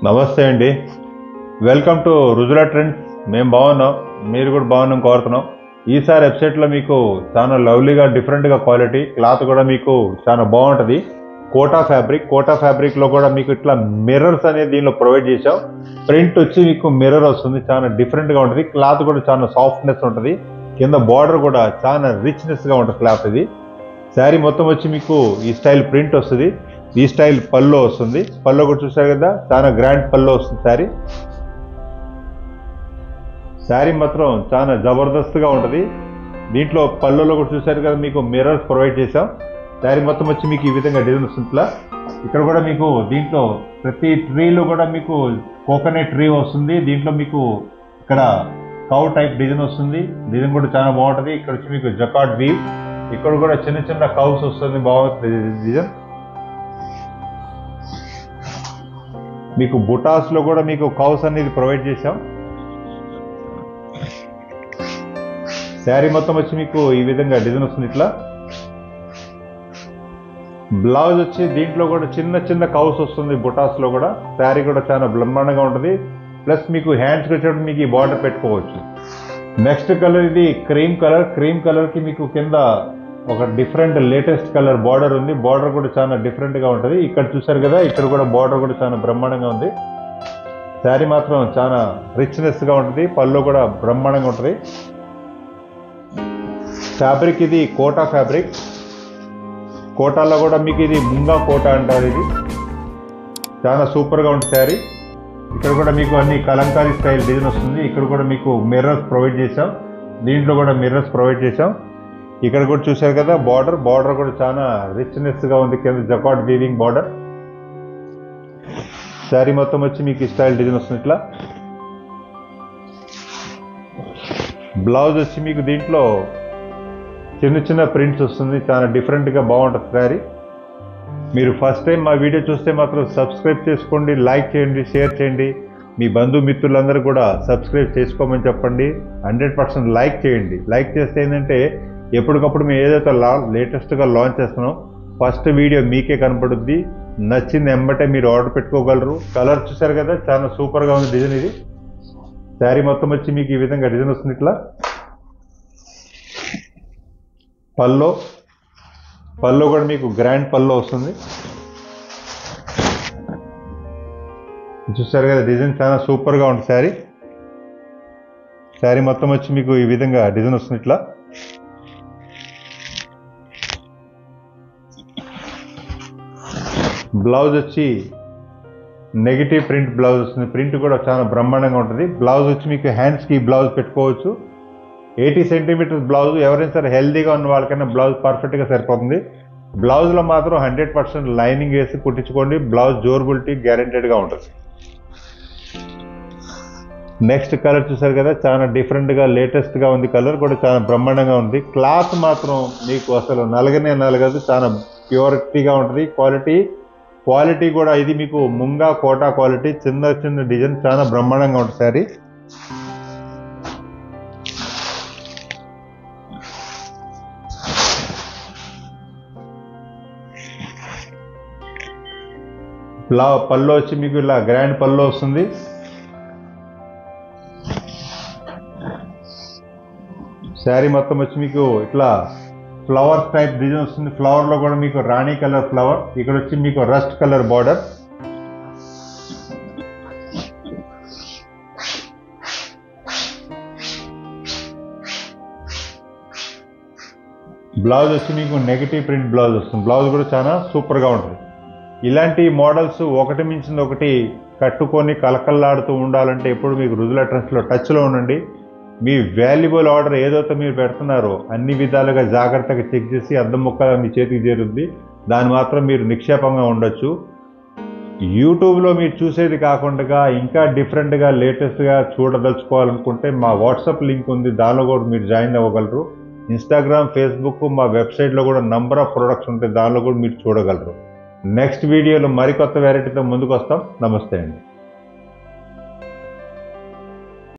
నమస్తే అండి. Welcome to Rujula trends. మేము బాగున్నాం, మీరు కూడా బాగున్నాం కోరుతున్నాం. ఈసారి వెబ్సైట్లో మీకు చాలా లవ్లీగా డిఫరెంట్గా క్వాలిటీ క్లాత్ కూడా మీకు చాలా బాగుంటుంది. కోటా ఫ్యాబ్రిక్లో కూడా మీకు ఇట్లా మిర్రర్స్ అనేది దీనిలో ప్రొవైడ్ చేసాం. ప్రింట్ వచ్చి మీకు మిర్రర్ వస్తుంది, చాలా డిఫరెంట్గా ఉంటుంది. క్లాత్ కూడా చాలా సాఫ్ట్నెస్ ఉంటుంది. కింద బార్డర్ కూడా చాలా రిచ్నెస్గా ఉంటుంది క్లాత్. ఇది శారీ మొత్తం వచ్చి మీకు ఈ స్టైల్ ప్రింట్ వస్తుంది. ఈ స్టైల్ పల్లో వస్తుంది. పల్లో కూడా చూసారు కదా, చాలా గ్రాండ్ పల్లో వస్తుంది. శారీ మాత్రం చాలా జబర్దస్త్గా ఉంటుంది. దీంట్లో పల్లోలో కూడా చూసారు కదా, మీకు మిర్రర్స్ ప్రొవైడ్ చేసాం. శారీ మొత్తం వచ్చి మీకు ఈ విధంగా డిజైన్ వస్తుంది. ఇక్కడ కూడా మీకు దీంట్లో ప్రతి ట్రీలో కూడా మీకు కోకోనట్ ట్రీ వస్తుంది. దీంట్లో మీకు ఇక్కడ కౌ టైప్ డిజైన్ వస్తుంది. డిజైన్ కూడా చాలా బాగుంటుంది. ఇక్కడ వచ్చి మీకు జకార్డ్ వీవ్, ఇక్కడ కూడా చిన్న చిన్న కౌస్ వస్తుంది, బాగుంటుంది డిజైన్. మీకు బుటాస్ లో కూడా మీకు కౌస్ అనేది ప్రొవైడ్ చేసాం. శారీ మొత్తం వచ్చి మీకు ఈ విధంగా డిజైన్ వస్తుంది. ఇట్లా బ్లౌజ్ వచ్చి దీంట్లో కూడా చిన్న చిన్న కౌస్ వస్తుంది బుటాస్ లో కూడా. శారీ కూడా చాలా బ్రహ్మాండంగా ఉంటుంది. ప్లస్ మీకు హ్యాండ్స్కి వచ్చేటప్పుడు మీకు ఈ బార్డర్ పెట్టుకోవచ్చు. నెక్స్ట్ కలర్ ఇది క్రీమ్ కలర్. క్రీమ్ కలర్ కి మీకు కింద ఒక డిఫరెంట్ లేటెస్ట్ కలర్ బార్డర్ ఉంది. బార్డర్ కూడా చాలా డిఫరెంట్ గా ఉంటుంది. ఇక్కడ చూసారు కదా, ఇక్కడ కూడా బార్డర్ కూడా చాలా బ్రహ్మాండంగా ఉంది. శారీ మాత్రం చాలా రిచ్నెస్ గా ఉంటుంది. పళ్ళు కూడా బ్రహ్మాండంగా ఉంటుంది. ఫ్యాబ్రిక్ ఇది కోటా ఫ్యాబ్రిక్. కోటాలో కూడా మీకు ఇది ముంగా కోటా అంటారు. ఇది చాలా సూపర్ గా ఉంటుంది శారీ. ఇక్కడ కూడా మీకు అన్ని కలంకారీ స్టైల్ డిజైన్ వస్తుంది. ఇక్కడ కూడా మీకు మిర్రర్స్ ప్రొవైడ్ చేసాం. దీంట్లో కూడా మిర్రర్స్ ప్రొవైడ్ చేసాం. ఇక్కడ కూడా చూసారు కదా, బార్డర్ కూడా చాలా రిచ్నెస్ గా ఉంది. కింద జకార్డ్ వీవింగ్ బార్డర్. శారీ మొత్తం వచ్చి మీకు ఈ స్టైల్ డిజైన్ వస్తుంది. ఇట్లా బ్లౌజ్ వచ్చి మీకు దీంట్లో చిన్న చిన్న ప్రింట్స్ వస్తుంది. చాలా డిఫరెంట్ గా బాగుంటుంది శారీ. మీరు ఫస్ట్ టైం మా వీడియో చూస్తే మాత్రం సబ్స్క్రైబ్ చేసుకోండి, లైక్ చేయండి, షేర్ చేయండి. మీ బంధుమిత్రులందరూ కూడా సబ్స్క్రైబ్ చేసుకోమని చెప్పండి. 100% లైక్ చేయండి. లైక్ చేస్తే ఏంటంటే ఎప్పటికప్పుడు మేము ఏదైతే లేటెస్ట్గా లాంచ్ చేస్తున్నాం ఫస్ట్ వీడియో మీకే కనపడుద్ది. నచ్చింది ఎంబటే మీరు ఆర్డర్ పెట్టుకోగలరు. కలర్ చూసారు కదా, చాలా సూపర్గా ఉంది డిజైన్. ఇది శారీ మొత్తం వచ్చి మీకు ఈ విధంగా డిజైన్ వస్తుంది. ఇట్లా పల్లో కూడా మీకు గ్రాండ్ పల్లో వస్తుంది. చూసారు కదా, డిజైన్ చాలా సూపర్గా ఉంటుంది. శారీ మొత్తం వచ్చి మీకు ఈ విధంగా డిజైన్ వస్తుంది. ఇట్లా బ్లౌజ్ వచ్చి నెగిటివ్ ప్రింట్ బ్లౌజ్ వస్తుంది. ప్రింట్ కూడా చాలా బ్రహ్మాండంగా ఉంటుంది. బ్లౌజ్ వచ్చి మీకు హ్యాండ్స్కి బ్లౌజ్ పెట్టుకోవచ్చు. 80 సెంటీమీటర్స్ బ్లౌజ్. ఎవరైనా సరే హెల్దీగా ఉన్న వాళ్ళకైనా బ్లౌజ్ పర్ఫెక్ట్గా సరిపోతుంది. బ్లౌజ్లో మాత్రం 100% లైనింగ్ వేసి కుట్టించుకోండి. బ్లౌజ్ డ్యూరబిలిటీ గ్యారెంటెడ్గా ఉంటుంది. నెక్స్ట్ కలర్ చూసారు కదా, చాలా డిఫరెంట్గా లేటెస్ట్గా ఉంది. కలర్ కూడా చాలా బ్రహ్మాండంగా ఉంది. క్లాత్ మాత్రం మీకు అసలు నలగదు. చాలా ప్యూరిటీగా ఉంటుంది. క్వాలిటీ కూడా ఇది మీకు ముంగా కోటా క్వాలిటీ. చిన్న డిజైన్ చాలా బ్రహ్మాండంగా ఉంటుంది శారీ. పల్లో వచ్చి మీకు ఇలా గ్రాండ్ పల్లో వస్తుంది. శారీ మొత్తం వచ్చి మీకు ఇట్లా ఫ్లవర్ టైప్ డిజైన్ వస్తుంది. ఫ్లవర్ లో కూడా మీకు రాణి కలర్ ఫ్లవర్. ఇక్కడ వచ్చి మీకు రస్ట్ కలర్ బార్డర్. బ్లౌజ్ వచ్చి మీకు నెగిటివ్ ప్రింట్ బ్లౌజ్ వస్తుంది. బ్లౌజ్ కూడా చాలా సూపర్ గా ఉంటుంది. ఇలాంటి మోడల్స్ ఒకటి మించింది ఒకటి కట్టుకొని కలకల్లాడుతూ ఉండాలంటే ఎప్పుడు మీకు రుజులా ట్రెండ్స్లో టచ్లో ఉండండి. మీ వాల్యుబుల్ ఆర్డర్ ఏదైతే మీరు పెడుతున్నారో అన్ని విధాలుగా జాగ్రత్తగా చెక్ చేసి అద్దం ముక్కగా మీ చేతికి చేరుద్ది. దాని మాత్రం మీరు నిక్షేపంగా ఉండొచ్చు. యూట్యూబ్లో మీరు చూసేది కాకుండా ఇంకా డిఫరెంట్గా లేటెస్ట్గా చూడదలుచుకోవాలనుకుంటే మా వాట్సాప్ లింక్ ఉంది, దానిలో కూడా మీరు జాయిన్ అవ్వగలరు. ఇన్స్టాగ్రామ్, ఫేస్బుక్, మా వెబ్సైట్లో కూడా నంబర్ ఆఫ్ ప్రొడక్ట్స్ ఉంటాయి, దానిలో కూడా మీరు చూడగలరు. నెక్స్ట్ వీడియోలో మరికొత్త వెరైటీతో ముందుకు వస్తాం. నమస్తే అండి.